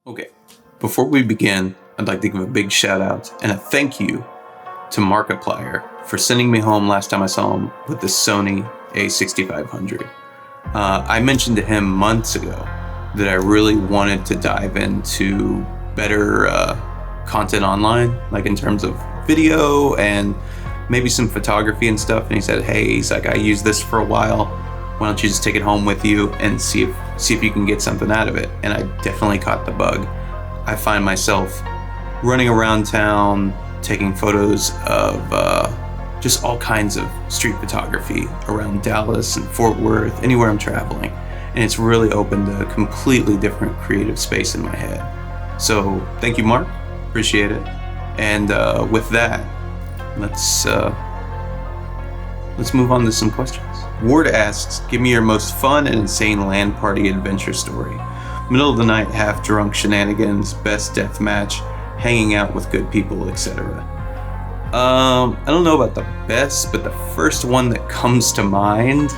Okay, before we begin, I'd like to give a big shout out and a thank you to Markiplier for sending me home last time I saw him with the Sony a6500. I mentioned to him months ago that I really wanted to dive into better content online, like in terms of video and maybe some photography and stuff. And he said, hey, he's like, I used this for a while. Why don't you just take it home with you and see if you can get something out of it? And I definitely caught the bug. I find myself running around town, taking photos of just all kinds of street photography around Dallas and Fort Worth, anywhere I'm traveling. And it's really opened a completely different creative space in my head. So thank you, Mark. Appreciate it. And with that, let's move on to some questions. Ward asks, give me your most fun and insane LAN party adventure story. Middle of the night, half drunk shenanigans, best death match, hanging out with good people, etc. I don't know about the best, but the first one that comes to mind,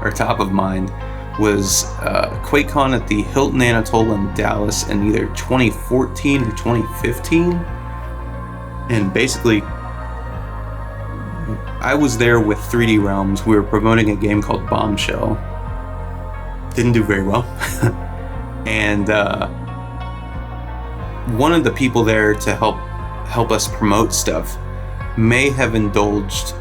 or top of mind, was Quakecon at the Hilton Anatole in Dallas in either 2014 or 2015. And basically, I was there with 3D Realms. We were promoting a game called Bombshell. Didn't do very well. And one of the people there to help us promote stuff may have indulged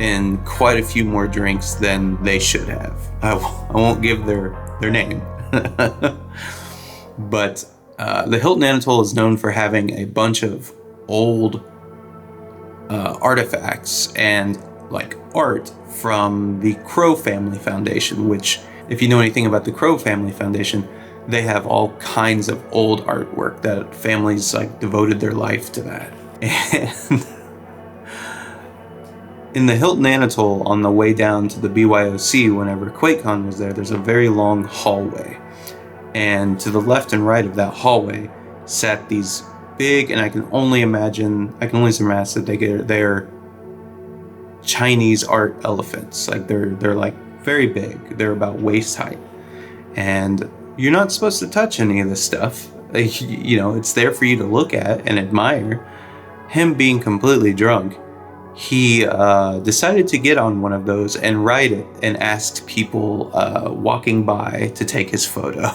in quite a few more drinks than they should have. I won't give their name. But the Hilton Anatole is known for having a bunch of old artifacts and like art from the Crow Family Foundation, which, if you know anything about the Crow Family Foundation, they have all kinds of old artwork that families like devoted their life to that. And in the Hilton Anatole, on the way down to the BYOC, whenever Quakecon was there, there's a very long hallway. And to the left and right of that hallway sat these big, and I can only surmise that they're Chinese art elephants. Like they're like very big. They're about waist height, and you're not supposed to touch any of this stuff. Like, you know, it's there for you to look at and admire. Him being completely drunk, he decided to get on one of those and ride it, and asked people walking by to take his photo.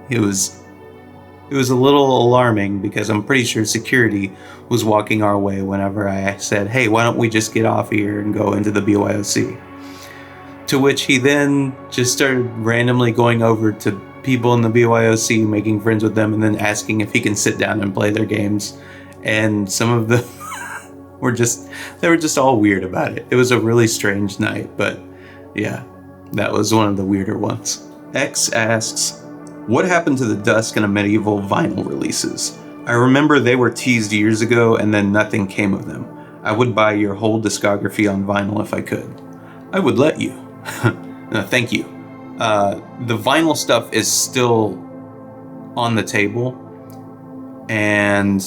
It was a little alarming because I'm pretty sure security was walking our way whenever I said, hey, why don't we just get off here and go into the BYOC? To which he then just started randomly going over to people in the BYOC, making friends with them, and then asking if he can sit down and play their games. And some of them they were just all weird about it. It was a really strange night, but yeah, that was one of the weirder ones. X asks, what happened to the Dusk and Amid Evil vinyl releases? I remember they were teased years ago and then nothing came of them. I would buy your whole discography on vinyl if I could. I would let you. No, thank you. The vinyl stuff is still on the table, and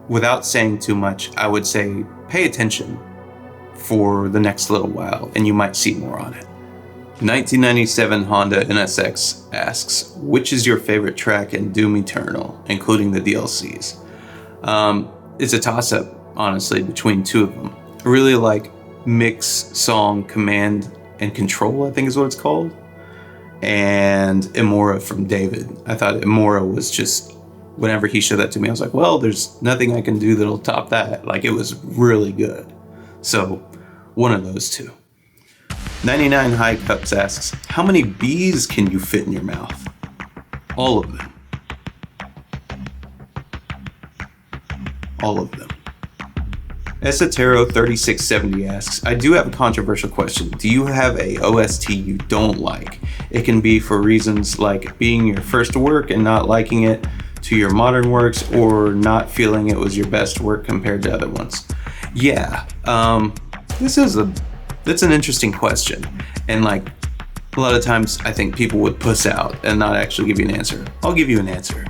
without saying too much, I would say pay attention for the next little while and you might see more on it. 1997 Honda NSX asks, which is your favorite track in Doom Eternal, including the DLCs? It's a toss-up, honestly, between two of them. I really like Mick's song Command and Control, I think is what it's called, and Imora from David. I thought Imora was just, whenever he showed that to me, I was like, well, there's nothing I can do that'll top that. Like, it was really good. So, one of those two. 99 High Cups asks, how many bees can you fit in your mouth? All of them. All of them. Esotero 3670 asks, I do have a controversial question. Do you have a OST you don't like? It can be for reasons like being your first work and not liking it, to your modern works, or not feeling it was your best work compared to other ones. Yeah, that's an interesting question. And like, a lot of times I think people would puss out and not actually give you an answer. I'll give you an answer.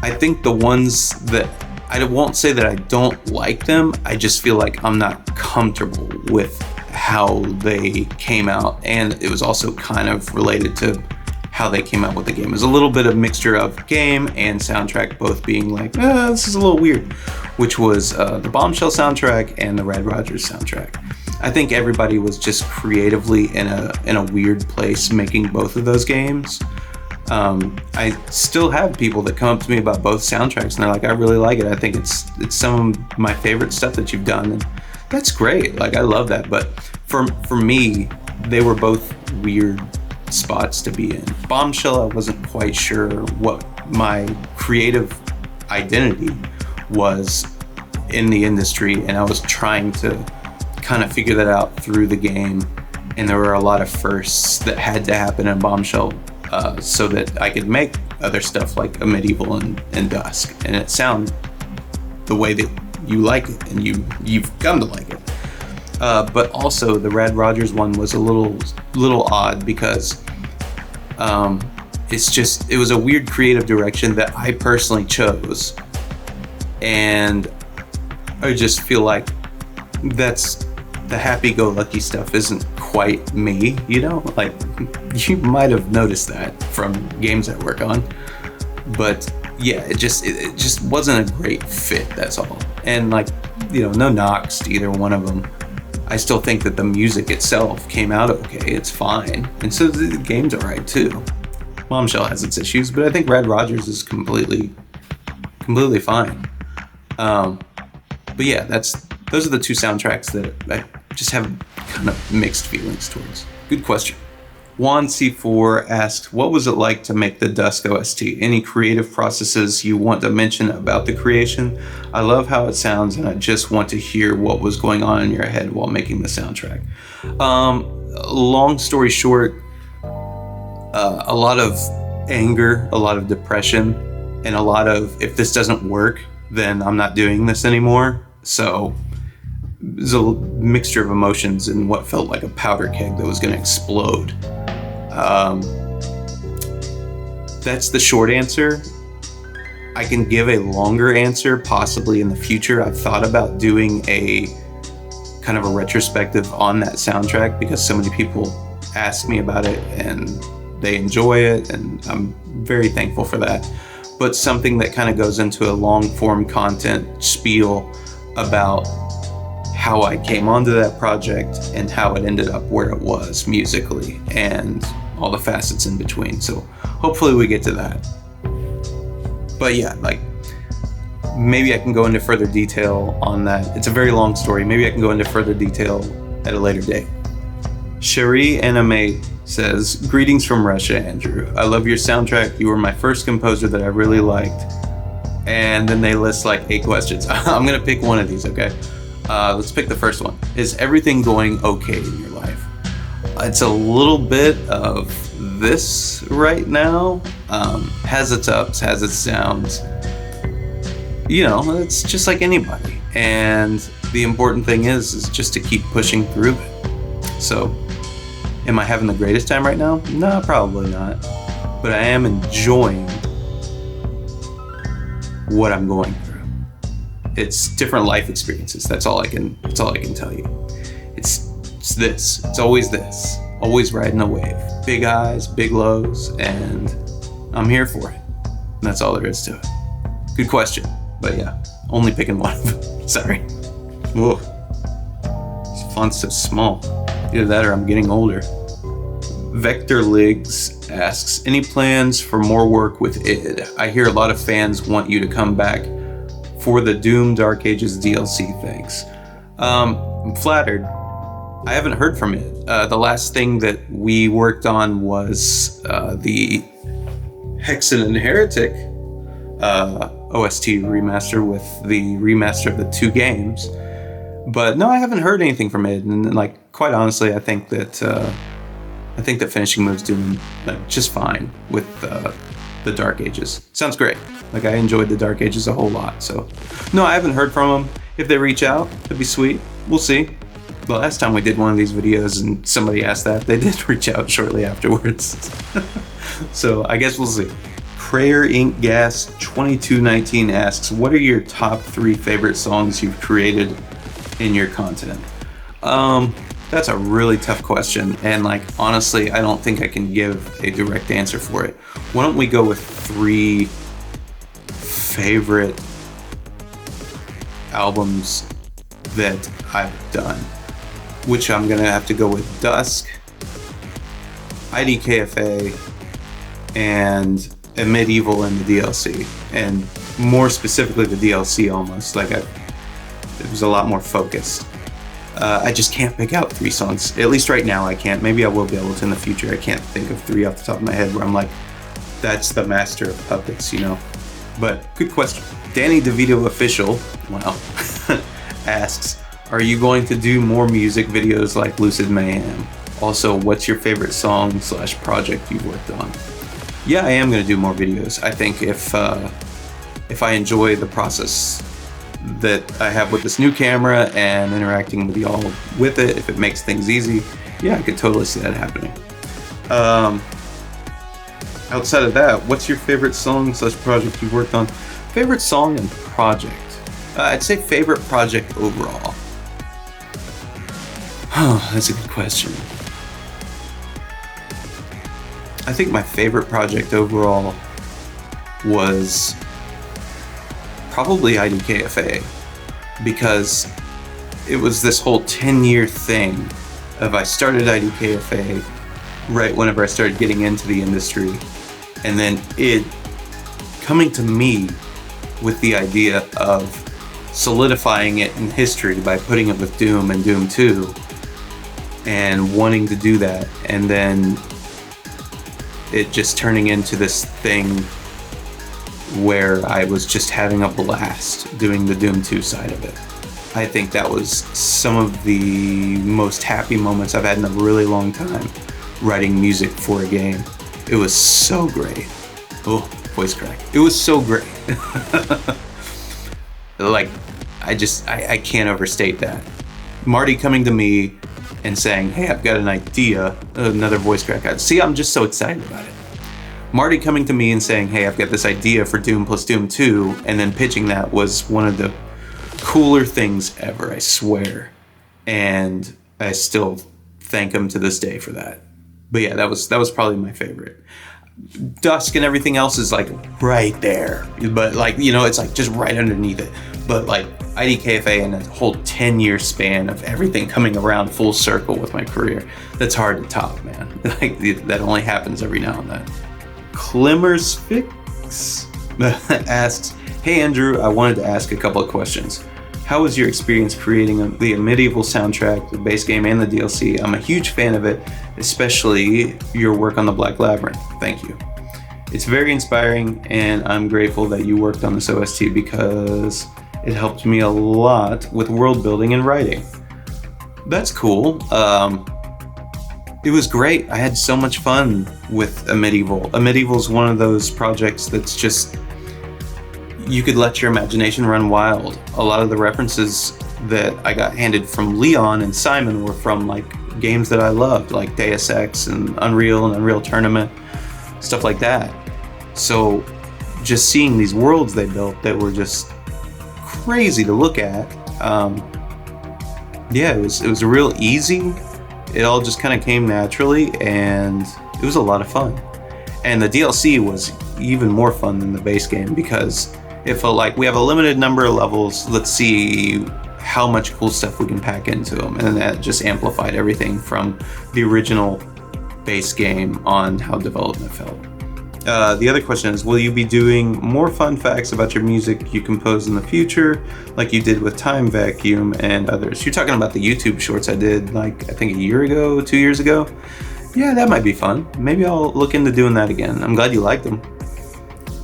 I think the ones that, I won't say that I don't like them, I just feel like I'm not comfortable with how they came out, and it was also kind of related to how they came out with the game. It was a little bit of mixture of game and soundtrack both being like, this is a little weird, which was the Bombshell soundtrack and the Red Rogers soundtrack. I think everybody was just creatively in a weird place making both of those games. I still have people that come up to me about both soundtracks and they're like, I really like it. I think it's some of my favorite stuff that you've done, and that's great. Like, I love that. But for me, they were both weird spots to be in. Bombshell, I wasn't quite sure what my creative identity was in the industry, and I was trying to kind of figure that out through the game, and there were a lot of firsts that had to happen in Bombshell so that I could make other stuff like Amid Evil and Dusk, and it sound the way that you like it and you've come to like it. But also the Red Rogers one was a little odd because it was a weird creative direction that I personally chose, and I just feel like that's the happy-go-lucky stuff isn't quite me, you know? Like, you might have noticed that from games I work on, but yeah, it just wasn't a great fit, that's all. And like, you know, no knocks to either one of them. I still think that the music itself came out okay, it's fine, and so the game's alright too. Bombshell has its issues, but I think Red Rogers is completely fine. But yeah, those are the two soundtracks that I just have kind of mixed feelings towards. Good question. Juan C4 asks, what was it like to make the Dusk OST? Any creative processes you want to mention about the creation? I love how it sounds, and I just want to hear what was going on in your head while making the soundtrack. Long story short, a lot of anger, a lot of depression, and a lot of, if this doesn't work, then I'm not doing this anymore. So there's a mixture of emotions in what felt like a powder keg that was going to explode. That's the short answer. I can give a longer answer possibly in the future. I've thought about doing a kind of a retrospective on that soundtrack because so many people ask me about it and they enjoy it, and I'm very thankful for that. But something that kind of goes into a long form content spiel about how I came onto that project and how it ended up where it was musically and all the facets in between. So hopefully we get to that. But yeah, like, maybe I can go into further detail on that. It's a very long story. Maybe I can go into further detail at a later date. Cherie Anime says, greetings from Russia, Andrew. I love your soundtrack. You were my first composer that I really liked. And then they list like 8 questions. I'm gonna pick one of these, okay? Let's pick the first one. Is everything going okay in your life? It's a little bit of this right now. Has its ups, has its downs. You know, it's just like anybody. And the important thing is just to keep pushing through it. So, am I having the greatest time right now? No, probably not. But I am enjoying what I'm going through. It's different life experiences. That's all I can tell you. It's this. It's always this. Always riding a wave. Big highs, big lows, and I'm here for it. And that's all there is to it. Good question. But yeah, only picking one of them. Sorry. Whoa. This font's so small. Either that or I'm getting older. Vector Liggs asks, any plans for more work with id? I hear a lot of fans want you to come back for the Doom Dark Ages DLC, thanks. I'm flattered. I haven't heard from it. The last thing that we worked on was the Hexen and Heretic OST remaster with the remaster of the 2 games. But no, I haven't heard anything from it. And like, quite honestly, I think that Finishing Move's doing like just fine with the Dark Ages. Sounds great. Like, I enjoyed the Dark Ages a whole lot. So no, I haven't heard from them. If they reach out, that'd be sweet. We'll see. The last time we did one of these videos and somebody asked that, they did reach out shortly afterwards. So I guess we'll see. Prayer Ink Gas 2219 asks, what are your top 3 favorite songs you've created in your content? That's a really tough question, and like honestly, I don't think I can give a direct answer for it. Why don't we go with 3 favorite albums that I've done, which I'm gonna have to go with Dusk, IDKFA, and Amid Evil and the DLC, and more specifically the DLC almost. Like it was a lot more focused. I just can't pick out 3 songs. At least right now I can't. Maybe I will be able to in the future. I can't think of 3 off the top of my head where I'm like, that's the master of puppets, you know? But good question. Danny DeVito Official, wow, asks, are you going to do more music videos like Lucid Mayhem? Also, what's your favorite song / project you've worked on? Yeah, I am going to do more videos. I think if I enjoy the process that I have with this new camera and interacting with y'all with it, if it makes things easy, yeah, I could totally see that happening. Outside of that, what's your favorite song / project you've worked on? Favorite song and project? I'd say favorite project overall. Oh, that's a good question. I think my favorite project overall was probably IDKFA, because it was this whole 10-year thing of I started IDKFA right whenever I started getting into the industry, and then it coming to me with the idea of solidifying it in history by putting it with Doom and Doom II, and wanting to do that, and then it just turning into this thing where I was just having a blast doing the Doom 2 side of it. I think that was some of the most happy moments I've had in a really long time writing music for a game. It was so great. Oh, voice crack. It was so great. Like, I can't overstate that. Marty coming to me and saying, hey, I've got an idea. Another voice crack. See, I'm just so excited about it. Marty coming to me and saying, hey, I've got this idea for Doom plus Doom 2, and then pitching that was one of the cooler things ever, I swear. And I still thank him to this day for that. But yeah, that was probably my favorite. Dusk and everything else is like right there. But like, you know, it's like just right underneath it. But like IDKFA and a whole 10-year span of everything coming around full circle with my career, that's hard to top, man. Like that only happens every now and then. Climmer's Fix asks, hey Andrew, I wanted to ask a couple of questions. How was your experience creating the medieval soundtrack, the base game, and the DLC? I'm a huge fan of it, especially your work on the Black Labyrinth. Thank you. It's very inspiring, and I'm grateful that you worked on this OST because it helped me a lot with world building and writing. That's cool. It was great. I had so much fun with Amid Evil. Amid Evil is one of those projects that's just, you could let your imagination run wild. A lot of the references that I got handed from Leon and Simon were from like games that I loved, like Deus Ex and Unreal Tournament, stuff like that. So just seeing these worlds they built that were just crazy to look at. Yeah, it was real easy. It all just kind of came naturally, and it was a lot of fun. And the DLC was even more fun than the base game because it felt like we have a limited number of levels. Let's see how much cool stuff we can pack into them. And that just amplified everything from the original base game on how development felt. The other question is, will you be doing more fun facts about your music you compose in the future, like you did with Time Vacuum and others? You're talking about the YouTube shorts I did, like, I think a year ago, 2 years ago? Yeah, that might be fun. Maybe I'll look into doing that again. I'm glad you liked them.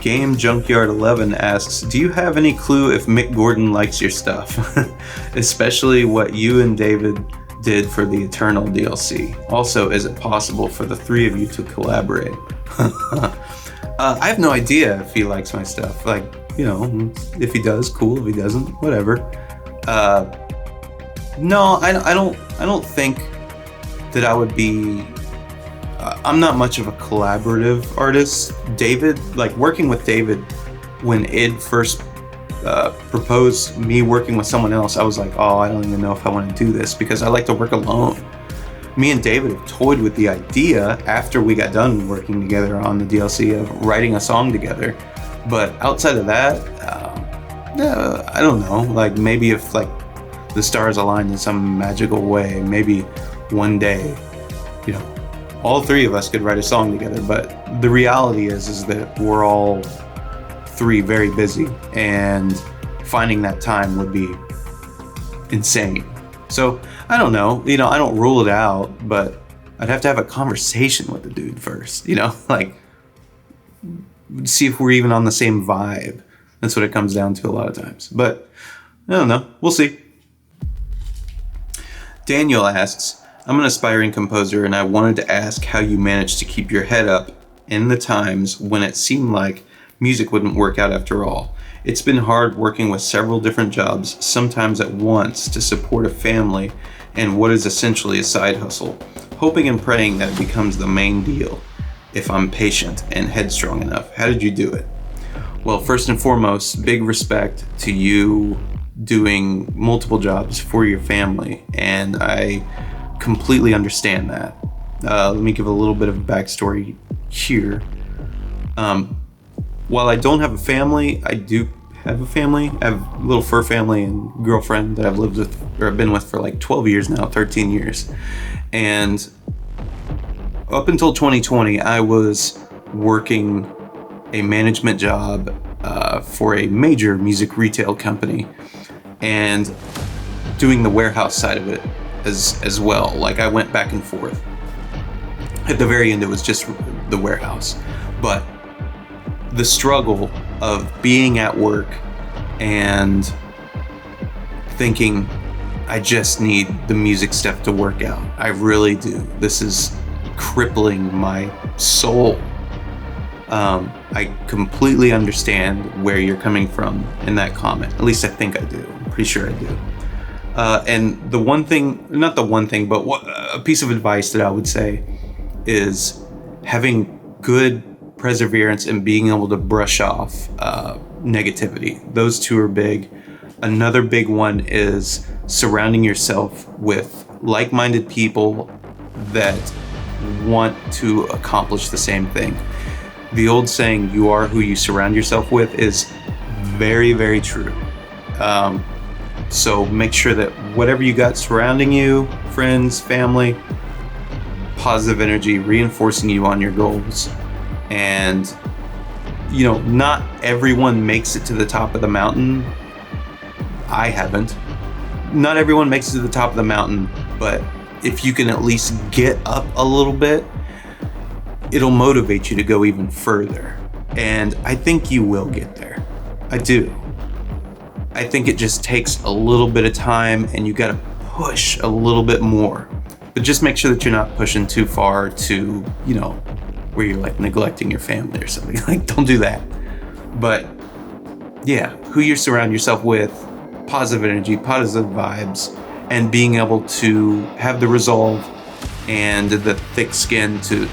Game Junkyard 11 asks, do you have any clue if Mick Gordon likes your stuff? Especially what you and David did for the Eternal DLC. Also, is it possible for the 3 of you to collaborate? I have no idea if he likes my stuff. Like, you know, if he does, cool. If he doesn't, whatever. No, I don't think that I would be. I'm not much of a collaborative artist. David, like working with David, when id first proposed me working with someone else, I was like, oh, I don't even know if I want to do this because I like to work alone. me and David have toyed with the idea after we got done working together on the DLC of writing a song together. But outside of that, I don't know. Like maybe if like the stars aligned in some magical way, maybe one day, you know, all three of us could write a song together. But the reality is that we're all three very busy, and finding that time would be insane. So I don't know, you know, I don't rule it out, but I'd have to have a conversation with the dude first, you know, like see if we're even on the same vibe. That's what it comes down to a lot of times. But I don't know, we'll see. Daniel asks, I'm an aspiring composer and I wanted to ask how you managed to keep your head up in the times when it seemed like music wouldn't work out after all. It's been hard working with several different jobs, sometimes at once, to support a family and what is essentially a side hustle, hoping and praying that it becomes the main deal, if I'm patient and headstrong enough. How did you do it? Well, first and foremost, big respect to you doing multiple jobs for your family, and I completely understand that. Let me give a little bit of a backstory here. While I don't have a family, I do have a family. I have a little fur family and girlfriend that I've lived with, or I've been with for like 12 years now, 13 years. And up until 2020, I was working a management job for a major music retail company and doing the warehouse side of it as well. Like I went back and forth. At the very end, it was just the warehouse. But the struggle of being at work and thinking, I just need the music stuff to work out. I really do. This is crippling my soul. I completely understand where you're coming from in that comment. At least I think I do. I'm pretty sure I do. And the one thing, not the one thing, but a piece of advice that I would say is having good perseverance and being able to brush off negativity. Those two are big. Another big one is surrounding yourself with like-minded people that want to accomplish the same thing. The old saying, you are who you surround yourself with, is very, very true. So make sure that whatever you got surrounding you, friends, family, positive energy, reinforcing you on your goals. And, you know, not everyone makes it to the top of the mountain. I haven't. Not everyone makes it to the top of the mountain, but if you can at least get up a little bit, it'll motivate you to go even further. And I think you will get there. I do. I think it just takes a little bit of time and you gotta push a little bit more. But just make sure that you're not pushing too far to, you know, where you're like neglecting your family or something. Like, don't do that. But yeah, who you surround yourself with, positive energy, positive vibes, and being able to have the resolve and the thick skin to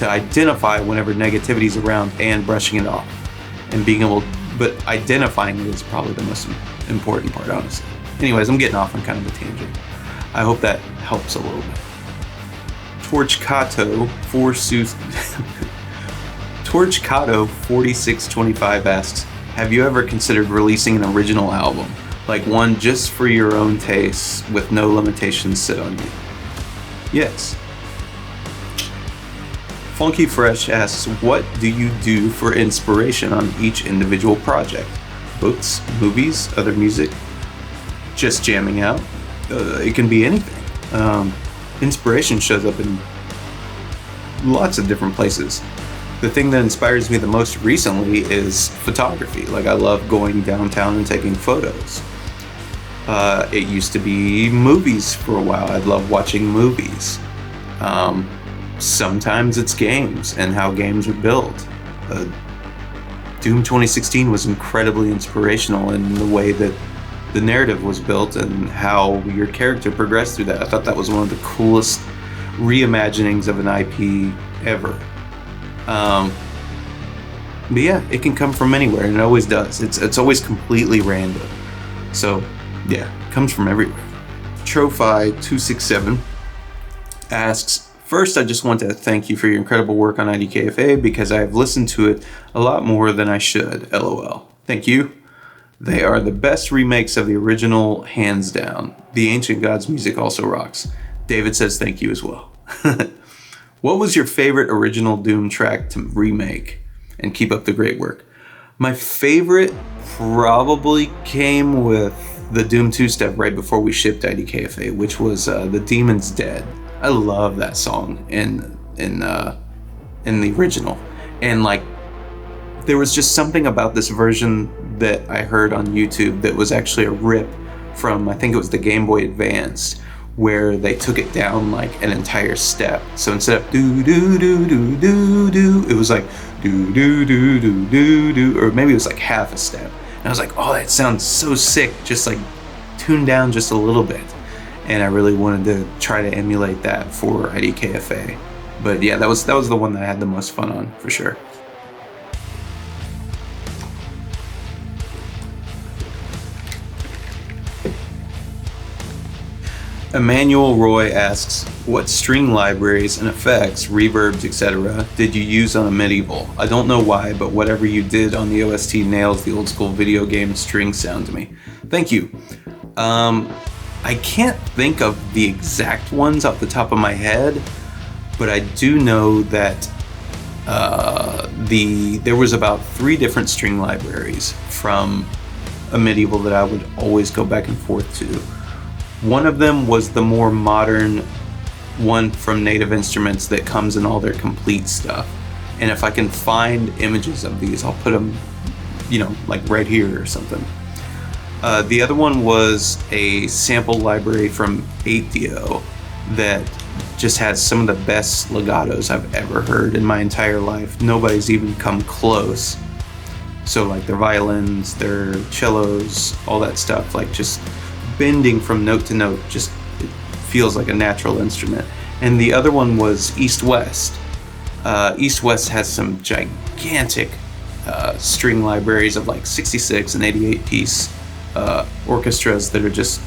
identify whenever negativity is around and brushing it off. And being able, but identifying it is probably the most important part, honestly. Anyways, I'm getting off on kind of a tangent. I hope that helps a little bit. Torchcato 4625 asks, have you ever considered releasing an original album, like one just for your own tastes with no limitations set on you? Yes. Funky Fresh asks, what do you do for inspiration on each individual project? Books, movies, other music, just jamming out? It can be anything. Inspiration shows up in lots of different places. The thing that inspires me the most recently is photography. Like, I love going downtown and taking photos. It used to be movies for a while. I love watching movies. Sometimes it's games and how games are built. Doom 2016 was incredibly inspirational in the way that the narrative was built and how your character progressed through that. I thought that was one of the coolest reimaginings of an IP ever. But yeah, it can come from anywhere, and it always does. It's always completely random. So yeah, it comes from everywhere. Trophy267 asks, first, I just want to thank you for your incredible work on IDKFA because I have listened to it a lot more than I should. LOL. Thank you. They are the best remakes of the original, hands down. The Ancient Gods music also rocks. David says thank you as well. What was your favorite original Doom track to remake? And keep up the great work. My favorite probably came with the Doom 2 step right before we shipped IDKFA, which was The Demon's Dead. I love that song in the original, and like there was just something about this version that I heard on YouTube that was actually a rip from, I think it was the Game Boy Advance, where they took it down like an entire step. So instead of do do do do do do, it was like do do do do do do, or maybe it was like half a step. And I was like, oh, that sounds so sick, just like tuned down just a little bit. And I really wanted to try to emulate that for IDKFA. But yeah, that was the one that I had the most fun on, for sure. Emmanuel Roy asks, what string libraries and effects, reverbs, etc. did you use on Amid Evil? I don't know why, but whatever you did on the OST nails the old school video game string sound to me. Thank you. I can't think of the exact ones off the top of my head, but I do know that there was about 3 different string libraries from Amid Evil that I would always go back and forth to. One of them was the more modern one from Native Instruments that comes in all their complete stuff. And if I can find images of these, I'll put them, like right here or something. The other one was a sample library from 8DO that just has some of the best legatos I've ever heard in my entire life. Nobody's even come close. So like their violins, their cellos, all that stuff, like just bending from note to note, just it feels like a natural instrument. And the other one was East West. East West has some gigantic string libraries of like 66 and 88 piece orchestras that are just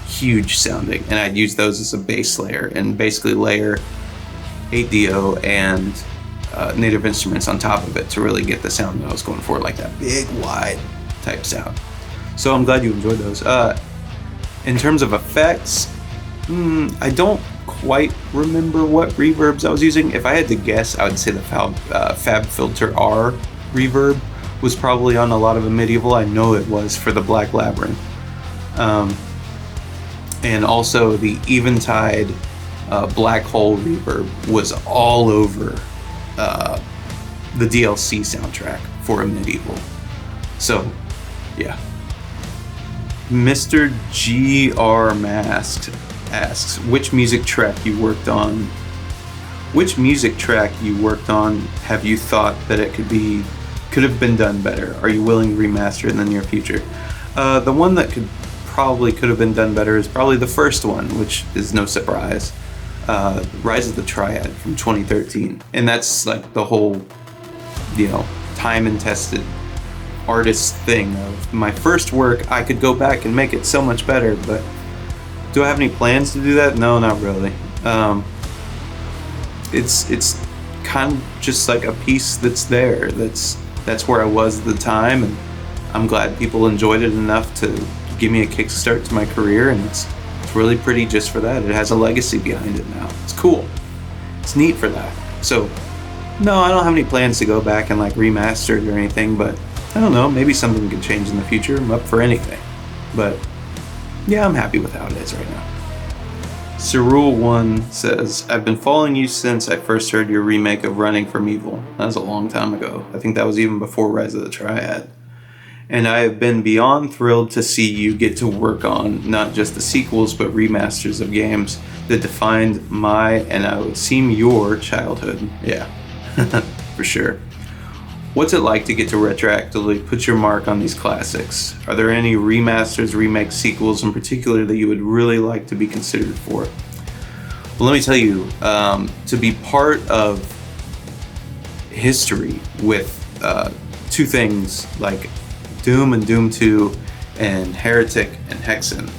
huge sounding, and I'd use those as a bass layer and basically layer 8DO and Native Instruments on top of it to really get the sound that I was going for, like that big wide type sound. So I'm glad you enjoyed those. In terms of effects, I don't quite remember what reverbs I was using. If I had to guess, I would say the Fab Filter R reverb was probably on a lot of Amid Evil. I know it was for the Black Labyrinth. And also the Eventide Black Hole reverb was all over the DLC soundtrack for Amid Evil. So, yeah. Mr. GR Masked asks, which music track you worked on have you thought that it could have been done better? Are you willing to remaster it in the near future? The one that could have been done better is probably the first one, which is no surprise. Rise of the Triad from 2013. And that's like the whole, time and tested artist thing of my first work. I could go back and make it so much better, but do I have any plans to do that? No, not really. It's kind of just like a piece that's there. That's where I was at the time, and I'm glad people enjoyed it enough to give me a kickstart to my career, and it's really pretty just for that. It has a legacy behind it now. It's cool. It's neat for that. So, no, I don't have any plans to go back and like remaster it or anything, but I don't know, maybe something could change in the future. I'm up for anything. But yeah, I'm happy with how it is right now. Cyril1 says, I've been following you since I first heard your remake of Running from Evil. That was a long time ago. I think that was even before Rise of the Triad. And I have been beyond thrilled to see you get to work on not just the sequels, but remasters of games that defined my, and I would seem your, childhood. Yeah, for sure. What's it like to get to retroactively put your mark on these classics? Are there any remasters, remakes, sequels in particular that you would really like to be considered for? Well, let me tell you, to be part of history with 2 things like Doom and Doom II and Heretic and Hexen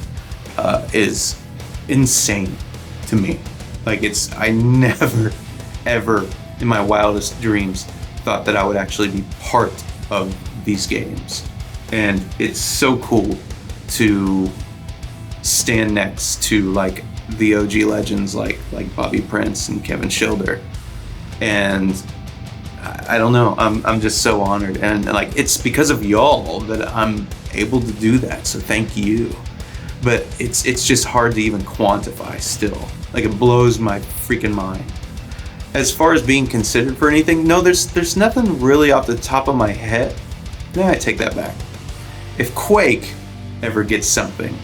is insane to me. Like I never, ever in my wildest dreams thought that I would actually be part of these games. And it's so cool to stand next to like the OG legends like Bobby Prince and Kevin Schilder. And I don't know, I'm just so honored, and like it's because of y'all that I'm able to do that, so thank you. But it's just hard to even quantify still. Like it blows my freaking mind. As far as being considered for anything, no, there's nothing really off the top of my head. No, I take that back. If Quake ever gets something,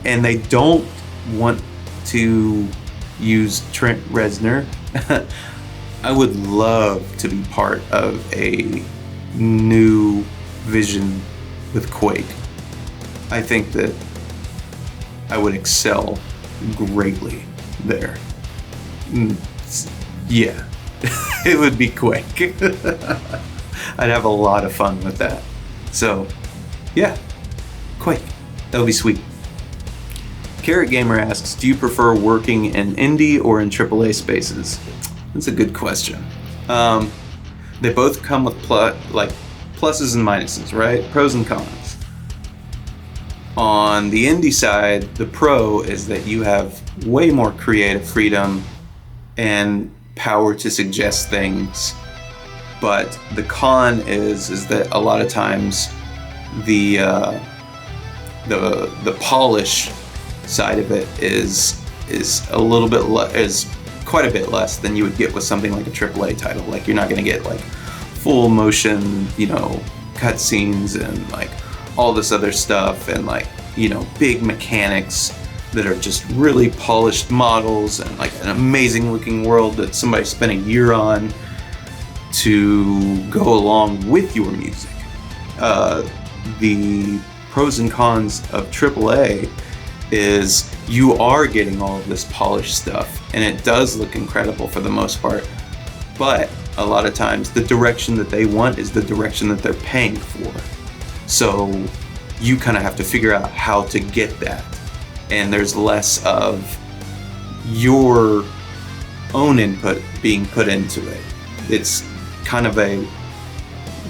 and they don't want to use Trent Reznor, I would love to be part of a new vision with Quake. I think that I would excel greatly there. Yeah, it would be Quake. I'd have a lot of fun with that. So, yeah, Quake. That would be sweet. Carrot Gamer asks, do you prefer working in indie or in AAA spaces? That's a good question. They both come with pluses and minuses, right? Pros and cons. On the indie side, the pro is that you have way more creative freedom and power to suggest things. But the con is that a lot of times the polish side of it is a little bit is quite a bit less than you would get with something like a AAA title. Like you're not going to get like full motion, cutscenes and like all this other stuff and like big mechanics that are just really polished models and like an amazing looking world that somebody spent a year on to go along with your music. The pros and cons of AAA is you are getting all of this polished stuff and it does look incredible for the most part, but a lot of times the direction that they want is the direction that they're paying for. So you kind of have to figure out how to get that, and there's less of your own input being put into it. It's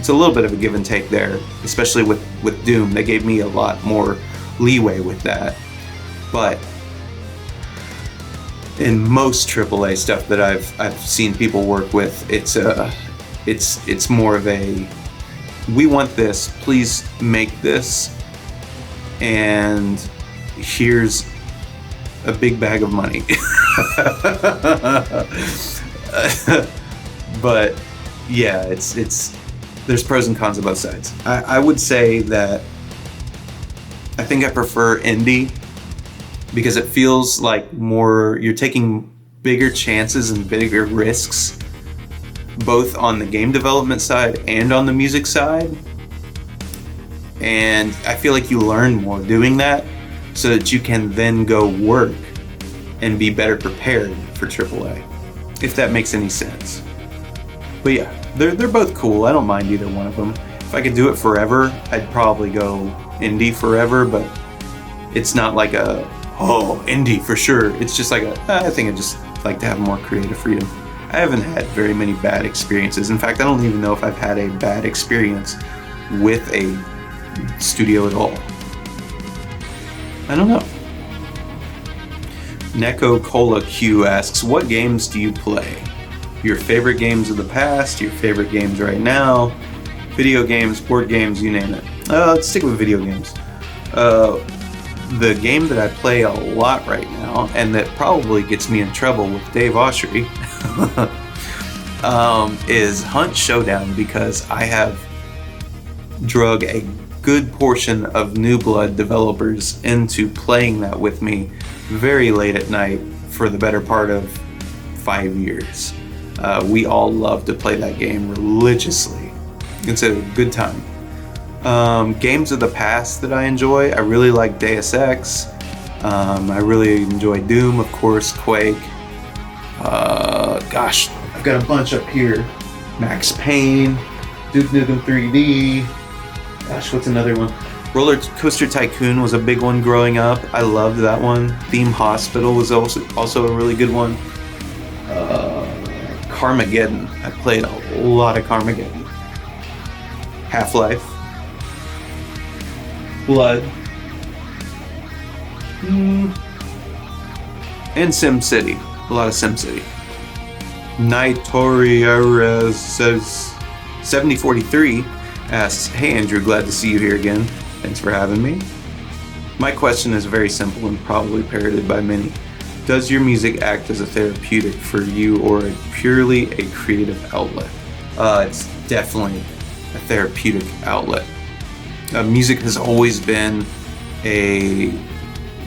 a little bit of a give and take there, especially with Doom. They gave me a lot more leeway with that. But in most AAA stuff that I've seen people work with, it's more of a, we want this, please make this, and here's a big bag of money. But yeah, it's there's pros and cons on both sides. I would say that I think I prefer indie because it feels like more you're taking bigger chances and bigger risks, both on the game development side and on the music side. And I feel like you learn more doing that so that you can then go work and be better prepared for AAA, if that makes any sense. But yeah, they're both cool. I don't mind either one of them. If I could do it forever, I'd probably go indie forever, but it's not like indie for sure. It's just like I think I just like to have more creative freedom. I haven't had very many bad experiences. In fact, I don't even know if I've had a bad experience with a studio at all. I don't know. Neko Cola Q asks, what games do you play? Your favorite games of the past, your favorite games right now, video games, board games, you name it. Let's stick with video games. The game that I play a lot right now, and that probably gets me in trouble with Dave Oshry, is Hunt Showdown, because I have drug a good portion of New Blood developers into playing that with me very late at night for the better part of 5 years. We all love to play that game religiously. It's a good time. Games of the past that I enjoy, I really like Deus Ex. I really enjoy Doom, of course, Quake. Gosh, I've got a bunch up here. Max Payne, Duke Nukem 3D. Gosh, what's another one? Roller Coaster Tycoon was a big one growing up. I loved that one. Theme Hospital was also a really good one. Carmageddon. I played a lot of Carmageddon. Half-Life. Blood. And SimCity. A lot of SimCity. Nightoriares says 7043 asks, "Hey Andrew, glad to see you here again. Thanks for having me. My question is very simple and probably parroted by many. Does your music act as a therapeutic for you or purely a creative outlet?" It's definitely a therapeutic outlet. Music has always been a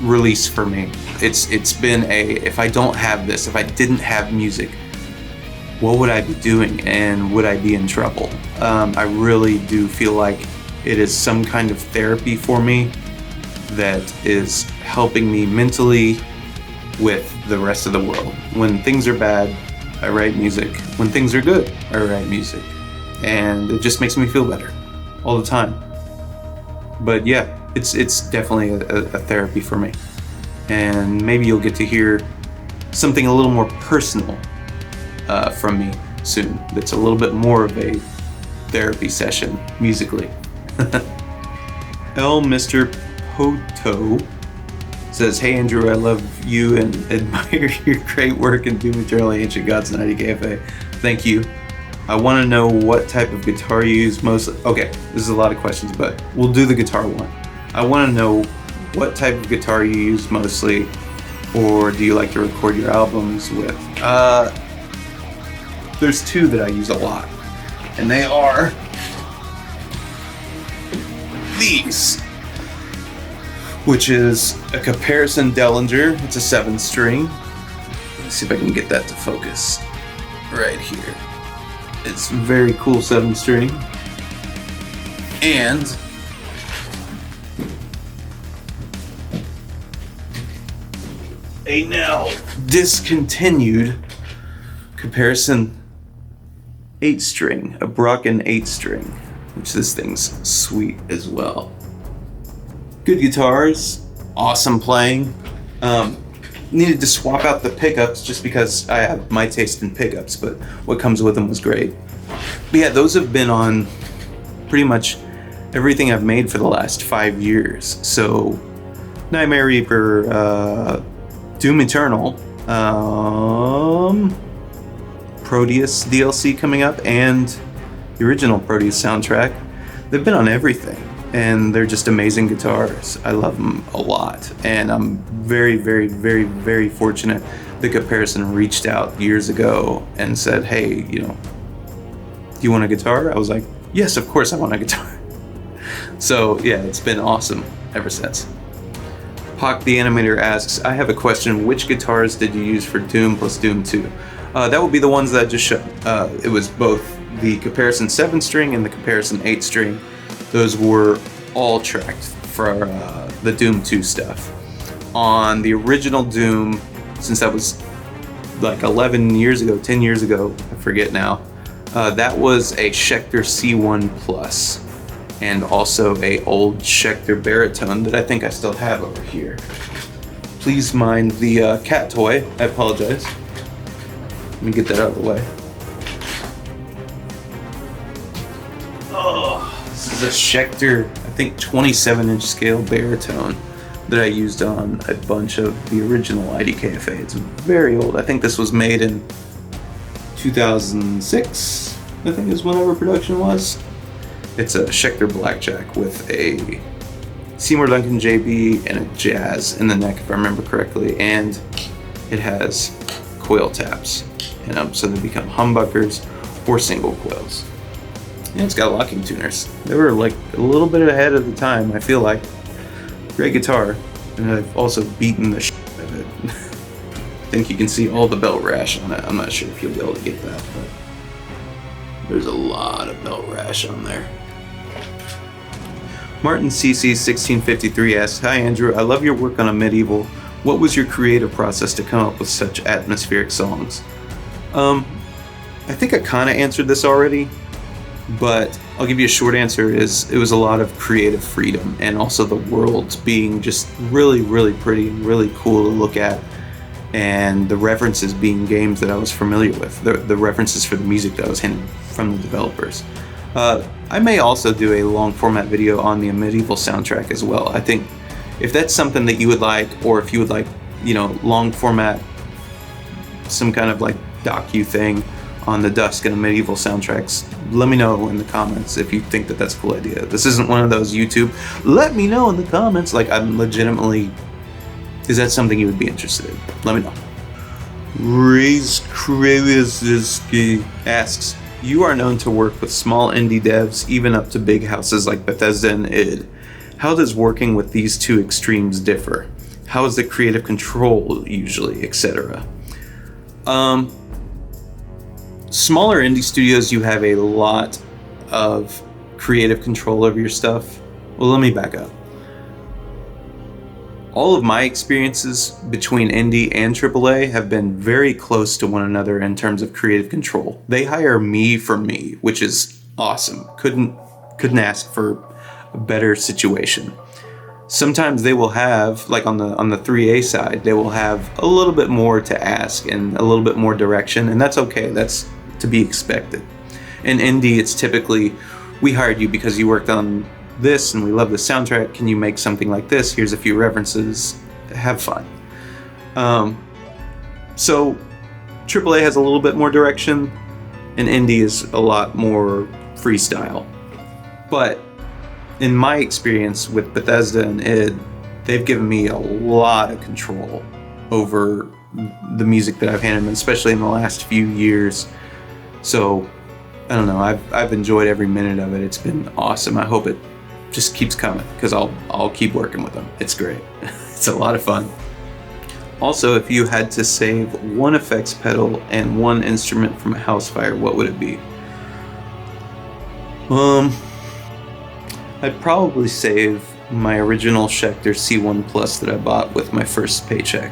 release for me. It's been if I don't have this, if I didn't have music, what would I be doing and would I be in trouble? I really do feel like it is some kind of therapy for me that is helping me mentally with the rest of the world. When things are bad, I write music. When things are good, I write music. And it just makes me feel better all the time. But yeah, it's definitely a therapy for me. And maybe you'll get to hear something a little more personal from me soon. That's a little bit more of a therapy session musically. Mr. Poto says, "Hey Andrew, I love you and admire your great work in Doom Eternal, Ancient Gods, and IDKFA. Thank you. I want to know what type of guitar you use mostly." Okay, this is a lot of questions, but we'll do the guitar one. I want to know what type of guitar you use mostly, or do you like to record your albums with? There's two that I use a lot, and they are these, which is a Comparison Dellinger. It's a 7-string. Let's see if I can get that to focus right here. It's a very cool 7-string. And a now discontinued Comparison 8-string, a Brocken 8-string, which this thing's sweet as well. Good guitars, awesome playing. Needed to swap out the pickups just because I have my taste in pickups, but what comes with them was great. But yeah, those have been on pretty much everything I've made for the last 5 years. So Nightmare Reaper, Doom Eternal, Prodeus DLC coming up, and the original Prodeus soundtrack. They've been on everything, and they're just amazing guitars. I love them a lot, and I'm very, very, very, very fortunate that Comparison reached out years ago and said, "Hey, do you want a guitar?" I was like, "Yes, of course I want a guitar." So yeah, it's been awesome ever since. Hawk the Animator asks, "I have a question. Which guitars did you use for Doom plus Doom 2? That would be the ones that I just showed. It was both the Comparison 7-string and the Comparison 8-string. Those were all tracked for the Doom 2 stuff. On the original Doom, since that was like 11 years ago, 10 years ago, I forget now, that was a Schecter C1 Plus, and also a old Schecter baritone that I think I still have over here. Please mind the cat toy. I apologize. Let me get that out of the way. Oh, this is a Schecter, I think 27-inch scale baritone that I used on a bunch of the original IDKFA. It's very old. I think this was made in 2006, I think is whenever production was. It's a Schecter Blackjack with a Seymour Duncan JB and a Jazz in the neck, if I remember correctly, and it has coil taps in them, so they become humbuckers or single coils. And it's got locking tuners. They were like a little bit ahead of the time, I feel like. Great guitar, and I've also beaten the shit out of it. I think you can see all the belt rash on it. I'm not sure if you'll be able to get that, but there's a lot of belt rash on there. Martin CC 1653 asks, "Hi Andrew, I love your work on Amid Evil. What was your creative process to come up with such atmospheric songs?" I think I kind of answered this already, but I'll give you a short answer, is it was a lot of creative freedom, and also the worlds being just really, really pretty and really cool to look at, and the references being games that I was familiar with, the references for the music that was handed from the developers. I may also do a long format video on the Amid Evil soundtrack as well. I think if that's something that you would like, or if you would like, you know, long format, some kind of like docu thing on the Dusk and Amid Evil soundtracks, let me know in the comments if you think that that's a cool idea. This isn't one of those YouTube, let me know in the comments. Like, I'm legitimately, is that something you would be interested in? Let me know. Ray's Kravitzky asks, you are known to work with small indie devs, even up to big houses like Bethesda and id. How does working with these two extremes differ? How is the creative control usually, etc.? Smaller indie studios, you have a lot of creative control over your stuff. Well, let me back up. All of my experiences between indie and AAA have been very close to one another in terms of creative control. They hire me for me, which is awesome. Couldn't ask for a better situation. Sometimes they will have, like on the 3A side, they will have a little bit more to ask and a little bit more direction, and that's okay. That's to be expected. In indie, it's typically, we hired you because you worked on this and we love the soundtrack. Can you make something like this? Here's a few references. Have fun. So AAA has a little bit more direction, and indie is a lot more freestyle. But in my experience with Bethesda and id, they've given me a lot of control over the music that I've handed them, especially in the last few years. So I don't know, I've enjoyed every minute of it. It's been awesome. I hope it just keeps coming, because I'll keep working with them. It's great. It's a lot of fun. Also, if you had to save one effects pedal and one instrument from a house fire, what would it be? I'd probably save my original Schecter C1 Plus that I bought with my first paycheck.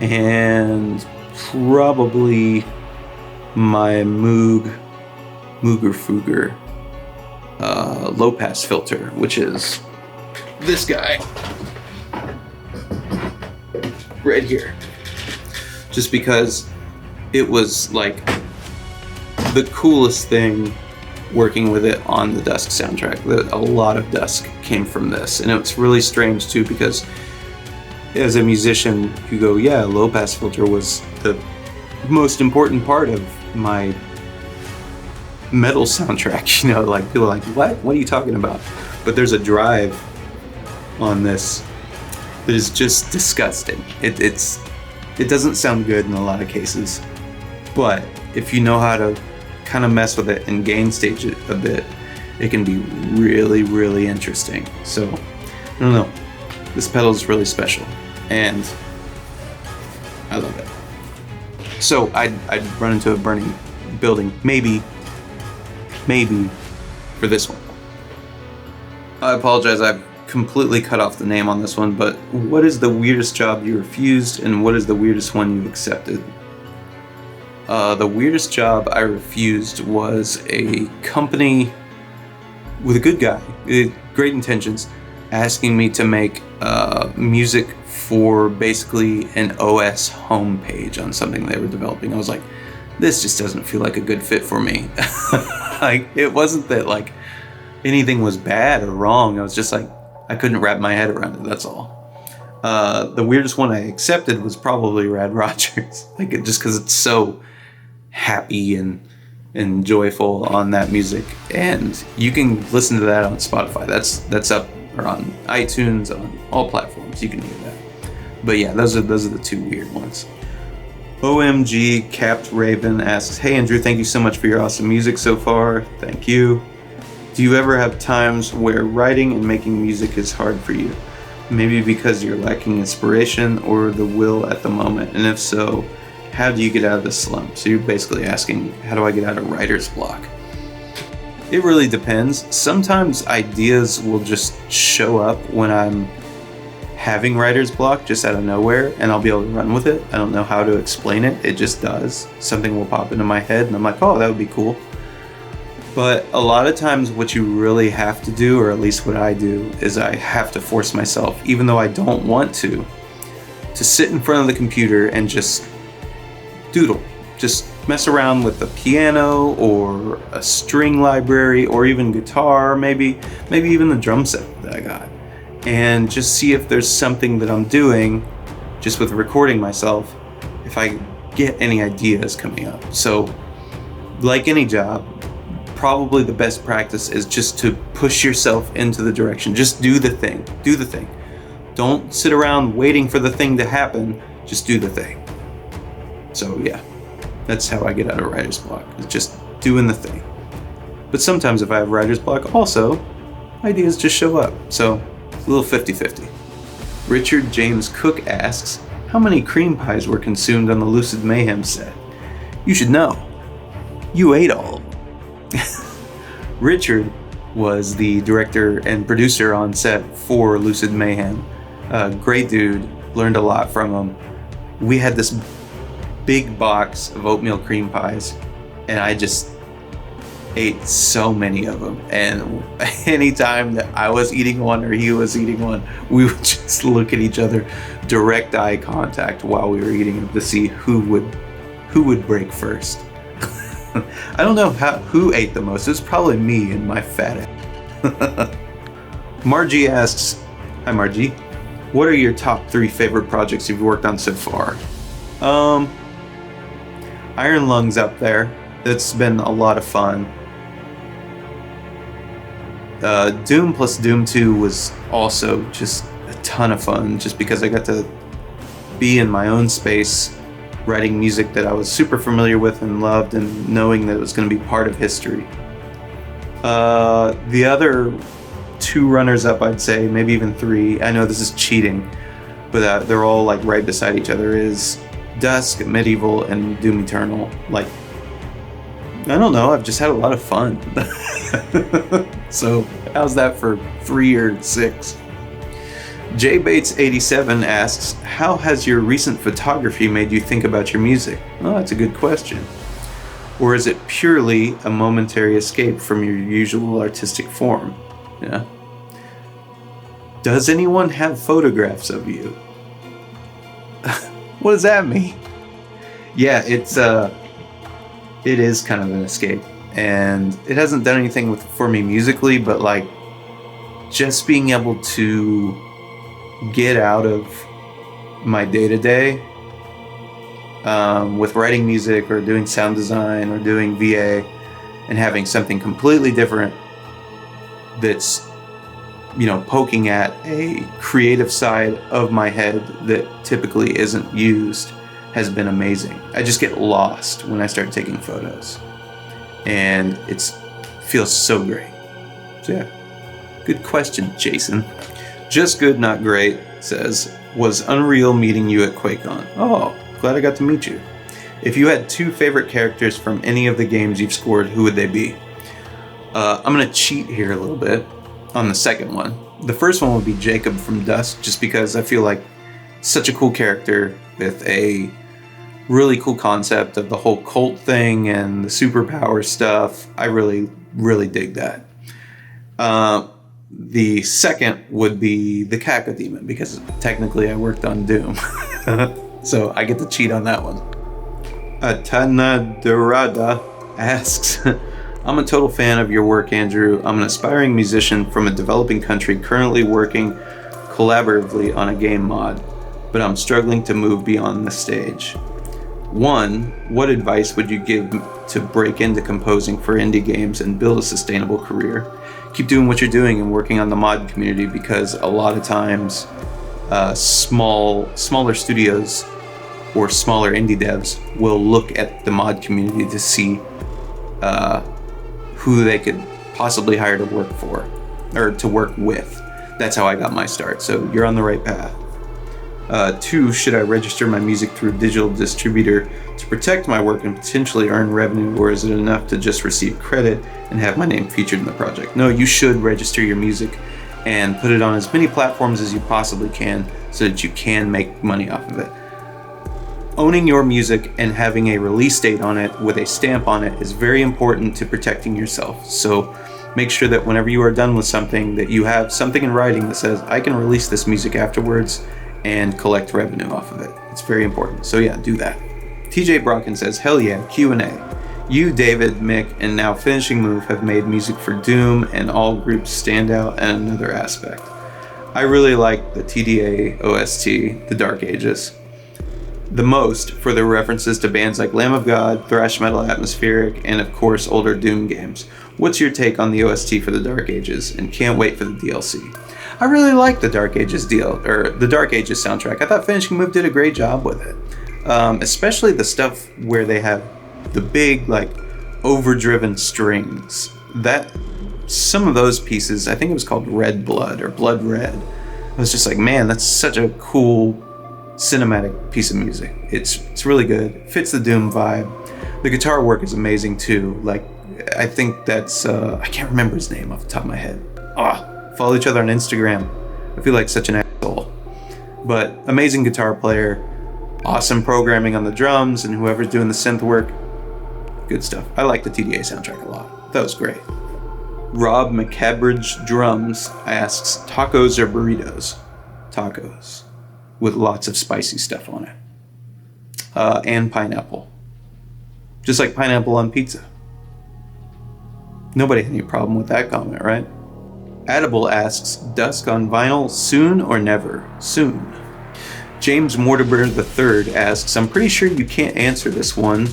And probably my Mooger Fooger low pass filter, which is this guy right here. Just because it was like the coolest thing working with it on the Dusk soundtrack. A lot of Dusk came from this, and it's really strange too, because as a musician you go, yeah, low pass filter was the most important part of my metal soundtrack, you know, like people are like, what are you talking about? But there's a drive on this that is just disgusting. It doesn't sound good in a lot of cases, but if you know how to kind of mess with it and gain stage it a bit, it can be really, really interesting. So I don't know, this pedal is really special and I love it. So I'd run into a burning building, maybe for this one. I apologize, I've completely cut off the name on this one, but what is the weirdest job you refused and what is the weirdest one you accepted? The weirdest job I refused was a company with a good guy, great intentions, asking me to make music for basically an OS homepage on something they were developing. I was like, this just doesn't feel like a good fit for me. Like, it wasn't that like anything was bad or wrong. I was just like, I couldn't wrap my head around it, that's all. The weirdest one I accepted was probably Rad Rogers. Like, just because it's so happy and joyful on that music, and you can listen to that on Spotify. That's up, or on iTunes, on all platforms. You can hear that. But yeah, those are the two weird ones. OMG Capped Raven asks, hey Andrew, thank you so much for your awesome music so far. Thank you. Do you ever have times where writing and making music is hard for you? Maybe because you're lacking inspiration or the will at the moment, and if so, how do you get out of the slump? So you're basically asking, how do I get out of writer's block? It really depends. Sometimes ideas will just show up when I'm having writer's block just out of nowhere, and I'll be able to run with it. I don't know how to explain it. It just does. Something will pop into my head and I'm like, oh, that would be cool. But a lot of times what you really have to do, or at least what I do, is I have to force myself, even though I don't want to sit in front of the computer and just doodle. Just mess around with the piano or a string library or even guitar, maybe even the drum set that I got. And just see if there's something that I'm doing just with recording myself, if I get any ideas coming up. So like any job, probably the best practice is just to push yourself into the direction. Just do the thing. Do the thing. Don't sit around waiting for the thing to happen. Just do the thing. So yeah, that's how I get out of writer's block. It's just doing the thing. But sometimes if I have writer's block also, ideas just show up. So it's a little 50-50. Richard James Cook asks, how many cream pies were consumed on the Lucid Mayhem set? You should know. You ate all of them. Richard was the director and producer on set for Lucid Mayhem. Great dude, learned a lot from him. We had this big box of oatmeal cream pies, and I just ate so many of them. And anytime that I was eating one or he was eating one, we would just look at each other, direct eye contact while we were eating them to see who would break first. I don't know who ate the most. It was probably me and my fat ass. Margie asks, hi Margie, what are your top 3 favorite projects you've worked on so far? Iron Lung's up there. It's been a lot of fun. Doom plus Doom 2 was also just a ton of fun, just because I got to be in my own space writing music that I was super familiar with and loved, and knowing that it was going to be part of history. The other 2 runners-up, I'd say, maybe even 3, I know this is cheating, but they're all like right beside each other, is Dusk, Amid Evil, and Doom Eternal. Like, I don't know, I've just had a lot of fun. So, how's that for 3 or 6? JBates87 asks, how has your recent photography made you think about your music? Well, that's a good question. Or is it purely a momentary escape from your usual artistic form? Yeah. Does anyone have photographs of you? What does that mean? Yeah, it is kind of an escape, and it hasn't done anything for me musically, but like just being able to get out of my day-to-day with writing music or doing sound design or doing VA, and having something completely different that's, you know, poking at a creative side of my head that typically isn't used, has been amazing. I just get lost when I start taking photos, and it feels so great. So yeah, good question, Jason. Just Good Not Great says, was unreal meeting you at Quakecon. Oh, glad I got to meet you. If you had 2 favorite characters from any of the games you've scored, who would they be? I'm gonna cheat here a little bit on the second one. The first one would be Jacob from Dusk, just because I feel like such a cool character with a really cool concept of the whole cult thing and the superpower stuff. I really, really dig that. The second would be the Caca Demon, because technically I worked on Doom. So I get to cheat on that one. Atana Dorada asks, I'm a total fan of your work, Andrew. I'm an aspiring musician from a developing country currently working collaboratively on a game mod, but I'm struggling to move beyond the stage. 1, what advice would you give to break into composing for indie games and build a sustainable career? Keep doing what you're doing and working on the mod community, because a lot of times smaller studios or smaller indie devs will look at the mod community to see who they could possibly hire to work for or to work with. That's how I got my start, so you're on the right path. 2, should I register my music through a digital distributor to protect my work and potentially earn revenue, or is it enough to just receive credit and have my name featured in the project? No, you should register your music and put it on as many platforms as you possibly can so that you can make money off of it. Owning your music and having a release date on it with a stamp on it is very important to protecting yourself. So make sure that whenever you are done with something, that you have something in writing that says, I can release this music afterwards and collect revenue off of it. It's very important. So yeah, do that. TJ Brocken says, hell yeah, Q&A. You, David, Mick, and now Finishing Move have made music for Doom and all groups stand out in another aspect. I really like the TDA OST, The Dark Ages, the most for their references to bands like Lamb of God, thrash metal atmospheric, and of course older Doom games. What's your take on the OST for The Dark Ages, and can't wait for the DLC? I really like the Dark Ages the Dark Ages soundtrack. I thought Finishing Move did a great job with it. Especially the stuff where they have the big, like, overdriven strings. That some of those pieces, I think it was called Red Blood or Blood Red. I was just like, man, that's such a cool cinematic piece of music. It's really good. It fits the Doom vibe. The guitar work is amazing too. Like, I think that's I can't remember his name off the top of my head. Follow each other on Instagram. I feel like such an asshole. But amazing guitar player, awesome programming on the drums, and whoever's doing the synth work, good stuff. I like the TDA soundtrack a lot. That was great. Rob McCabridge Drums asks, tacos or burritos? Tacos, with lots of spicy stuff on it. And pineapple. Just like pineapple on pizza. Nobody had any problem with that comment, right? Adable asks, Dusk on vinyl, soon or never? Soon. James Mortimer III asks, I'm pretty sure you can't answer this one,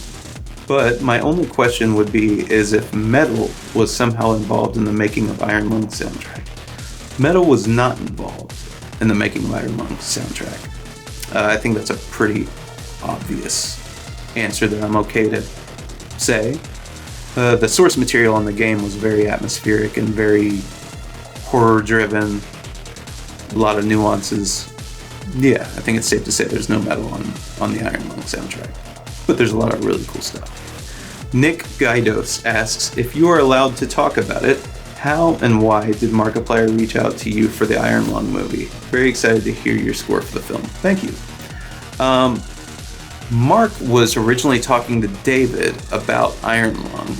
but my only question would be is if metal was somehow involved in the making of Iron Lung soundtrack. Metal was not involved in the making of Iron Lung soundtrack. I think that's a pretty obvious answer that I'm okay to say. The source material on the game was very atmospheric and very horror-driven, a lot of nuances. Yeah, I think it's safe to say there's no metal on the Iron Lung soundtrack, but there's a lot of really cool stuff. Nick Gaidos asks, if you are allowed to talk about it, how and why did Markiplier reach out to you for the Iron Lung movie? Very excited to hear your score for the film. Thank you. Mark was originally talking to David about Iron Lung,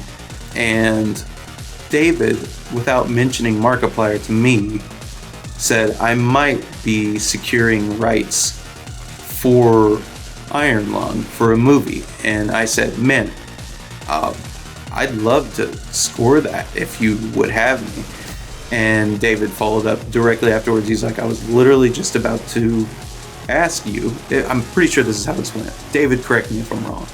and David, without mentioning Markiplier to me, said I might be securing rights for Iron Lung for a movie. And I said, man, I'd love to score that if you would have me. And David followed up directly afterwards. He's like, I was literally just about to ask you. I'm pretty sure this is how this went. David, correct me if I'm wrong.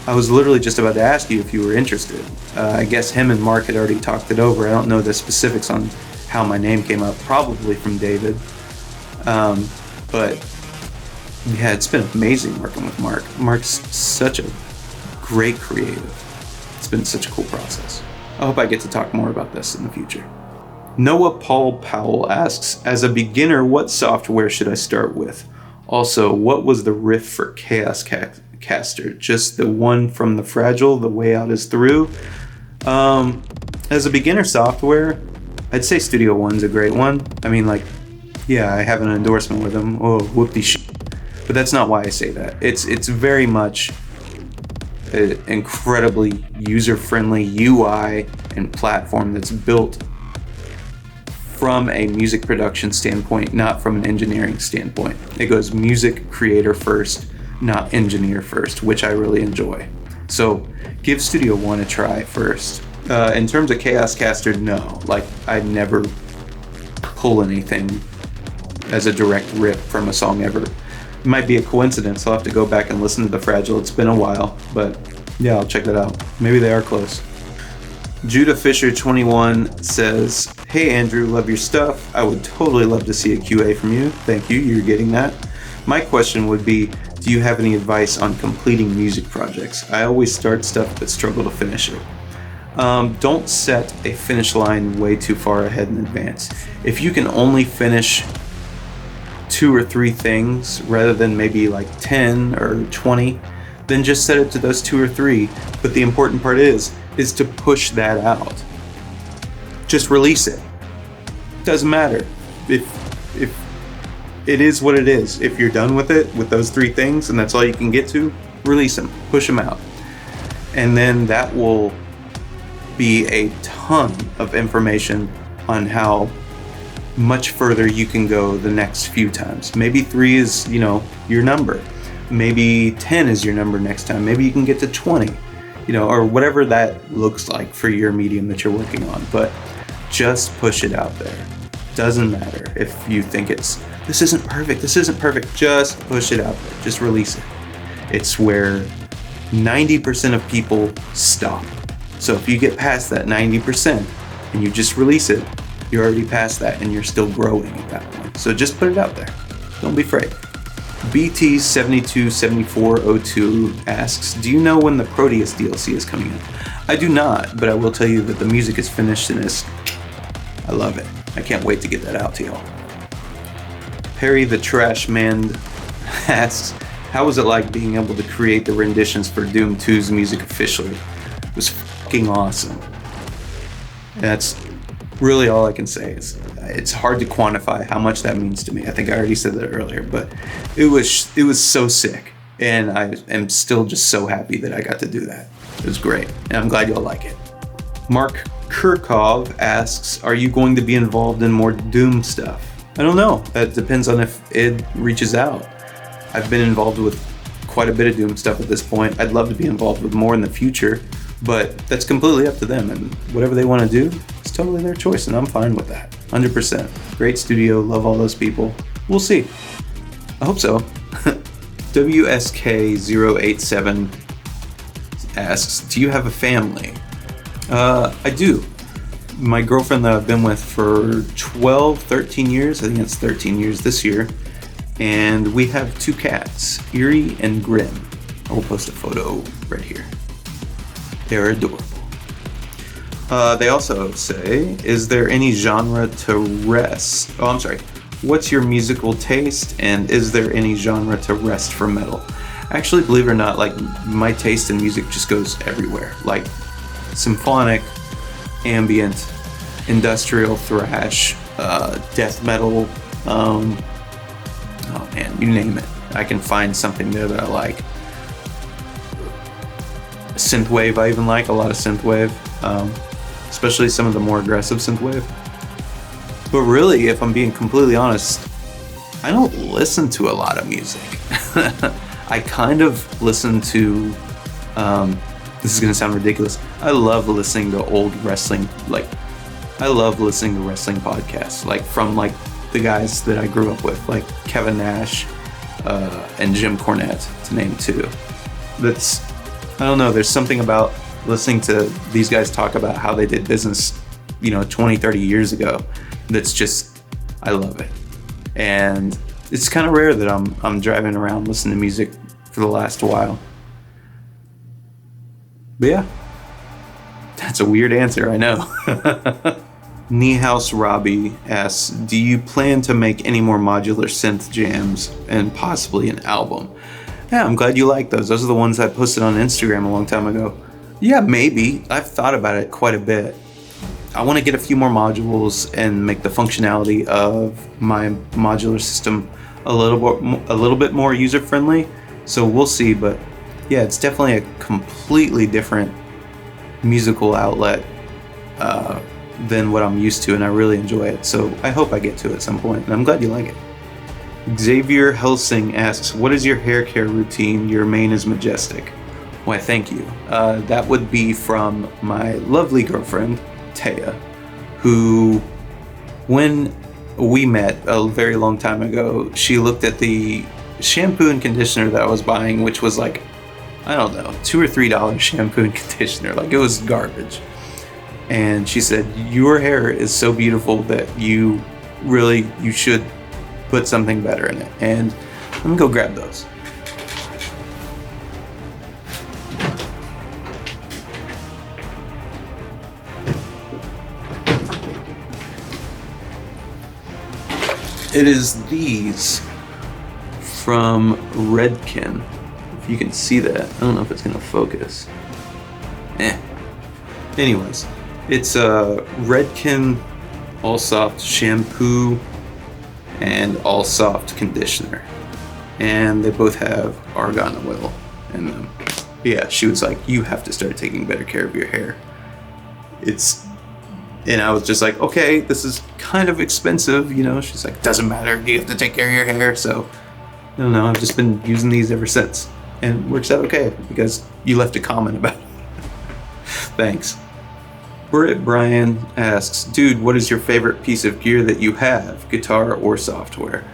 I was literally just about to ask you if you were interested. I guess him and Mark had already talked it over. I don't know the specifics on how my name came up, probably from David. But yeah, it's been amazing working with Mark. Mark's such a great creative. It's been such a cool process. I hope I get to talk more about this in the future. Noah Paul Powell asks, as a beginner, what software should I start with? Also, what was the riff for Chaos Caster? Just the one from the Fragile, The Way Out Is Through? As a beginner software, I'd say Studio One's a great one. I mean, like, yeah, I have an endorsement with them. Oh, whoop-de shit. But that's not why I say that. It's very much an incredibly user-friendly UI and platform that's built from a music production standpoint, not from an engineering standpoint. It goes music creator first, not engineer first, which I really enjoy. So give Studio One a try first. In terms of Chaos Caster, no. Like, I never pull anything as a direct rip from a song ever. It might be a coincidence. I'll have to go back and listen to The Fragile. It's been a while, but yeah, I'll check that out. Maybe they are close. Judah Fisher 21 says, hey Andrew, love your stuff. I would totally love to see a QA from you. Thank you, you're getting that. My question would be, do you have any advice on completing music projects? I always start stuff but struggle to finish it. Don't set a finish line way too far ahead in advance. If you can only finish 2 or 3 things rather than maybe like 10 or 20, then just set it to those 2 or 3. But the important part is to push that out. Just release it. Doesn't matter if it is what it is. If you're done with it, with those 3 things, and that's all you can get to, release them, push them out. And then that will be a ton of information on how much further you can go the next few times. Maybe 3 is, your number. Maybe 10 is your number next time. Maybe you can get to 20, or whatever that looks like for your medium that you're working on. But just push it out there. Doesn't matter if you think this isn't perfect, just push it out there. Just release it. It's where 90% of people stop. So if you get past that 90% and you just release it, you're already past that and you're still growing at that point. So just put it out there. Don't be afraid. BT727402 asks, do you know when the Prodeus DLC is coming in? I do not, but I will tell you that the music is finished and I love it. I can't wait to get that out to y'all. Perry the Trash Man asks, how was it like being able to create the renditions for Doom 2's music officially? It was fucking awesome. That's really all I can say. It's hard to quantify how much that means to me. I think I already said that earlier, but it was so sick. And I am still just so happy that I got to do that. It was great. And I'm glad y'all like it. Mark Kirkov asks, are you going to be involved in more Doom stuff? I don't know. That depends on if id reaches out. I've been involved with quite a bit of Doom stuff at this point. I'd love to be involved with more in the future, but that's completely up to them, and whatever they want to do, it's totally their choice, and I'm fine with that. 100%. Great studio, love all those people. We'll see. I hope so. WSK087 asks, do you have a family? I do. My girlfriend that I've been with for 13 years, I think it's 13 years this year, and we have 2 cats, Eerie and Grim. I will post a photo right here. They're adorable. They also say, is there any genre to rest? Oh, I'm sorry. What's your musical taste, and is there any genre to rest for metal? Actually, believe it or not, like, my taste in music just goes everywhere. Like, symphonic, ambient, industrial, thrash, death metal, oh man, you name it. I can find something there that I like. Synthwave, I even like a lot of synthwave, especially some of the more aggressive synthwave. But really, if I'm being completely honest, I don't listen to a lot of music. I kind of listen to, this is gonna sound ridiculous, I love listening to old wrestling, I love listening to wrestling podcasts, from the guys that I grew up with, like Kevin Nash and Jim Cornette, to name 2. I don't know, there's something about listening to these guys talk about how they did business, 20, 30 years ago, that's just, I love it. And it's kind of rare that I'm driving around listening to music for the last while. But yeah, that's a weird answer, I know. Kneehouse Robbie asks, do you plan to make any more modular synth jams and possibly an album? Yeah, I'm glad you like those. Those are the ones I posted on Instagram a long time ago. Yeah, maybe. I've thought about it quite a bit. I want to get a few more modules and make the functionality of my modular system a little bit more user-friendly. So we'll see, but yeah, it's definitely a completely different musical outlet than what I'm used to, and I really enjoy it. So I hope I get to it at some point, and I'm glad you like it. Xavier Helsing asks, what is your hair care routine? Your mane is majestic. Why, thank you. That would be from my lovely girlfriend, Taya, who, when we met a very long time ago, she looked at the shampoo and conditioner that I was buying, which was I don't know, $2 or $3 shampoo and conditioner. It was garbage. And she said, your hair is so beautiful that you should put something better in it. And let me go grab those. It is these from Redken. If you can see that. I don't know if it's gonna focus. Anyways, it's a Redken All Soft shampoo and All Soft conditioner. And they both have argan oil in them. Yeah, she was like, you have to start taking better care of your hair. And I was just like, okay, this is kind of expensive, you know. She's like, doesn't matter, you have to take care of your hair. So, I don't know, I've just been using these ever since. And it works out okay, because you left a comment about it. Thanks. Brian asks, dude, what is your favorite piece of gear that you have, guitar or software?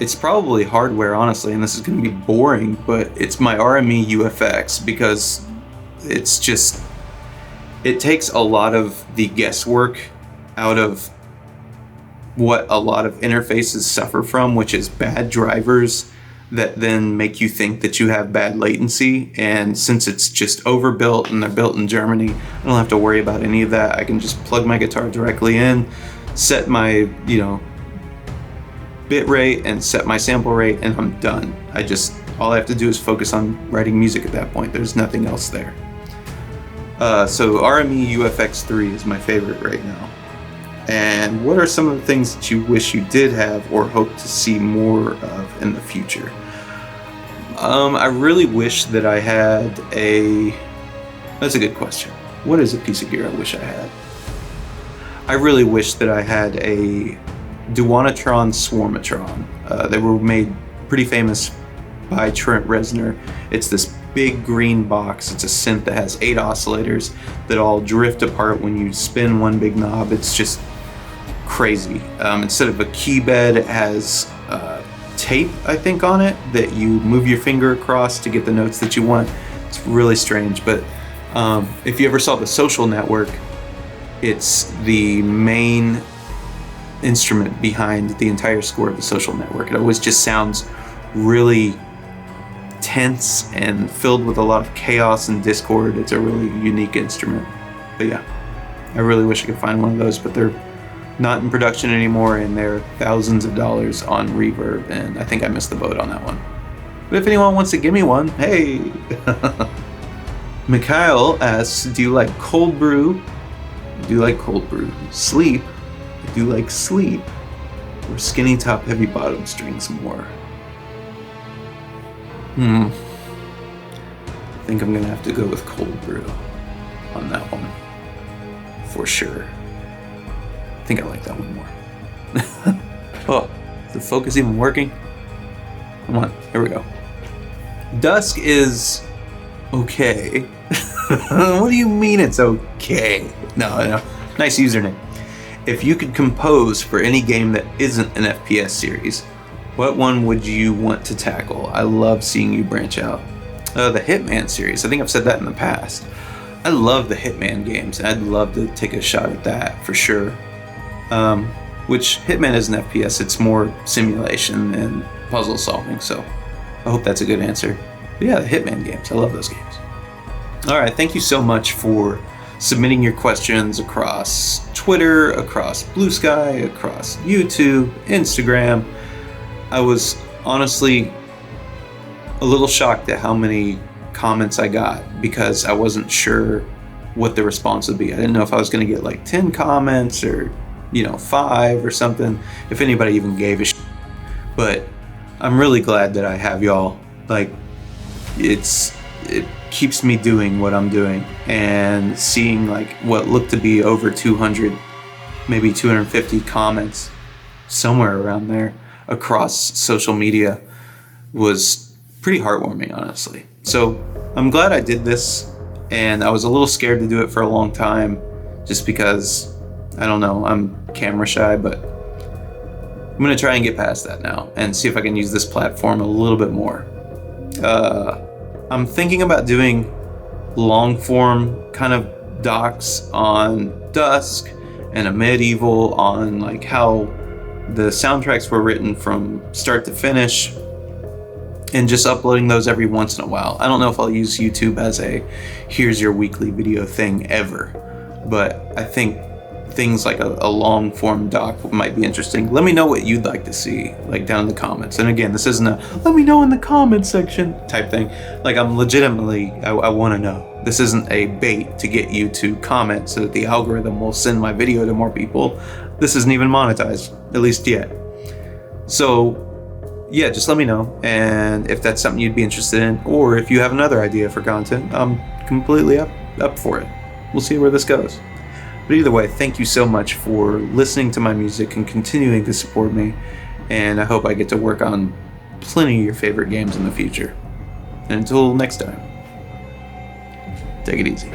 It's probably hardware, honestly, and this is going to be boring, but it's my RME UFX, because it's just, it takes a lot of the guesswork out of what a lot of interfaces suffer from, which is bad drivers that then make you think that you have bad latency. And since it's just overbuilt and they're built in Germany, I don't have to worry about any of that. I can just plug my guitar directly in, set my, bit rate and set my sample rate, and I'm done. All I have to do is focus on writing music at that point. There's nothing else there. So RME UFX3 is my favorite right now. And what are some of the things that you wish you did have or hope to see more of in the future? I really wish that I had that's a good question. What is a piece of gear I wish I had? I really wish that I had a Duanatron Swarmatron. They were made pretty famous by Trent Reznor. It's this big green box. It's a synth that has 8 oscillators that all drift apart when you spin one big knob. It's just crazy. Instead of a key bed, it has tape, I think, on it that you move your finger across to get the notes that you want. It's really strange, but if you ever saw The Social Network, it's the main instrument behind the entire score of The Social Network. It always just sounds really tense and filled with a lot of chaos and discord. It's a really unique instrument. But yeah, I really wish I could find one of those, but they're not in production anymore, and they're thousands of dollars on Reverb, and I think I missed the boat on that one. But if anyone wants to give me one, hey! Mikhail asks, do you like cold brew? I do like cold brew. Sleep? I do like sleep. Or skinny top, heavy bottom strings more? I think I'm gonna have to go with cold brew on that one. For sure. I think I like that one more. Oh, is the focus even working? Come on, here we go. Dusk is okay. What do you mean it's okay? No. Nice username. If you could compose for any game that isn't an FPS series, what one would you want to tackle? I love seeing you branch out. The Hitman series. I think I've said that in the past. I love the Hitman games. I'd love to take a shot at that for sure. Which Hitman isn't FPS, it's more simulation and puzzle solving, so I hope that's a good answer. But yeah, the Hitman games, I love those games. Alright, thank you so much for submitting your questions across Twitter, across Blue Sky, across YouTube, Instagram. I was honestly a little shocked at how many comments I got, because I wasn't sure what the response would be. I didn't know if I was going to get like 10 comments or 5 or something, if anybody even gave a shit. But I'm really glad that I have y'all. Like, it keeps me doing what I'm doing, and seeing like what looked to be over 200, maybe 250 comments, somewhere around there, across social media was pretty heartwarming, honestly. So I'm glad I did this, and I was a little scared to do it for a long time, just because, I don't know, I'm camera shy, but I'm gonna try and get past that now and see if I can use this platform a little bit more. I'm thinking about doing long form kind of docs on Dusk and Amid Evil, on like how the soundtracks were written from start to finish, and just uploading those every once in a while. I don't know if I'll use YouTube as a here's your weekly video thing ever, but I think things like a long form doc might be interesting. Let me know what you'd like to see, like down in the comments. And again, this isn't a let me know in the comments section type thing. Like, I'm legitimately, I want to know. This isn't a bait to get you to comment so that the algorithm will send my video to more people. This isn't even monetized. at least yet. So yeah, just let me know, and if that's something you'd be interested in, or if you have another idea for content, I'm completely up for it. We'll see where this goes. But either way, thank you so much for listening to my music and continuing to support me, and I hope I get to work on plenty of your favorite games in the future. And until next time, take it easy.